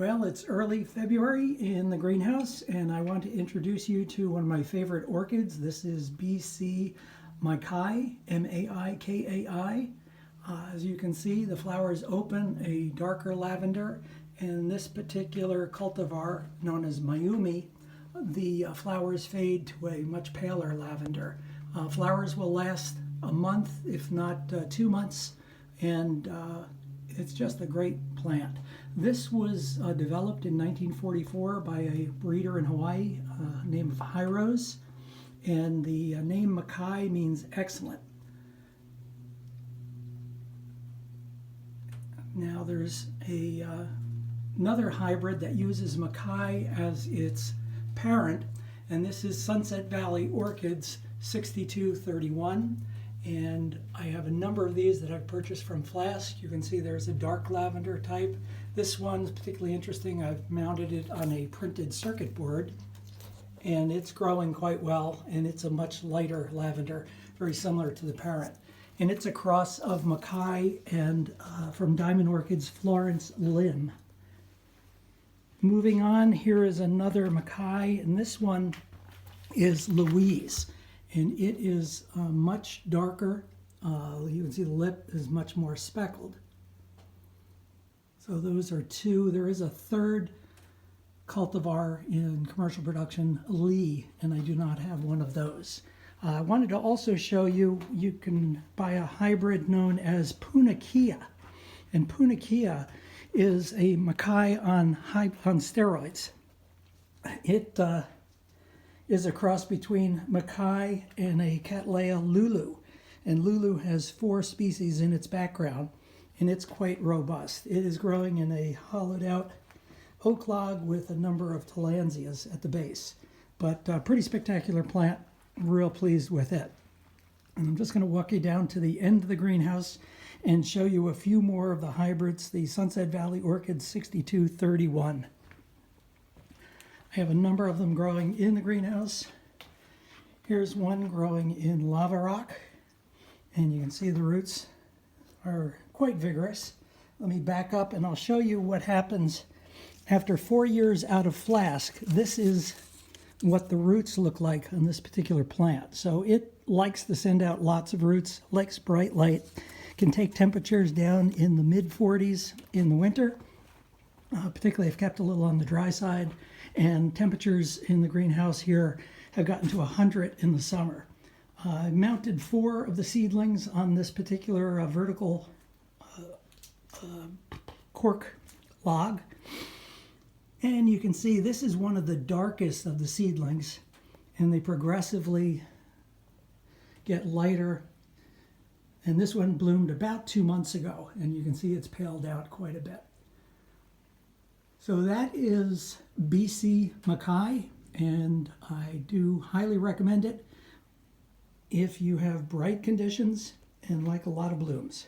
Well, it's early February in the greenhouse, and I want to introduce you to one of my favorite orchids. This is BC maikai, M-A-I-K-A-I. As you can see, the flowers open a darker lavender, and this particular cultivar, known as Mayumi, the flowers fade to a much paler lavender. Flowers will last a month, if not 2 months, and it's just a great plant. This was developed in 1944 by a breeder in Hawaii named Hirose, and the name maikai means excellent. Now there's another hybrid that uses maikai as its parent, and this is Sunset Valley Orchids 6231. And I have a number of these that I've purchased from Flask. You can see there's a dark lavender type. This one's particularly interesting. I've mounted it on a printed circuit board, and it's growing quite well, and it's a much lighter lavender, very similar to the parent. And it's a cross of maikai and from Diamond Orchids, Florence Lim. Moving on, here is another maikai, and this one is Louise. And it is much darker. You can see the lip is much more speckled. So those are two. There is a third cultivar in commercial production, Lee, and I do not have one of those. I wanted to also show you, you can buy a hybrid known as punakea. And punakea is a maikai on steroids. It is a cross between maikai and a Cattleya lulu. And lulu has 4 species in its background, and it's quite robust. It is growing in a hollowed out oak log with a number of tillandsias at the base. But a pretty spectacular plant, real pleased with it. And I'm just going to walk you down to the end of the greenhouse and show you a few more of the hybrids, the Sunset Valley Orchid 6231. I have a number of them growing in the greenhouse. Here's one growing in lava rock, and you can see the roots are quite vigorous. Let me back up and I'll show you what happens after 4 years out of Flask. This is what the roots look like on this particular plant. So it likes to send out lots of roots, likes bright light, can take temperatures down in the mid-40s in the winter, particularly if kept a little on the dry side. And temperatures in the greenhouse here have gotten to 100 in the summer. I mounted 4 of the seedlings on this particular vertical cork log. And you can see this is one of the darkest of the seedlings, and they progressively get lighter. And this one bloomed about 2 months ago, and you can see it's paled out quite a bit. So that is BC maikai, and I do highly recommend it if you have bright conditions and like a lot of blooms.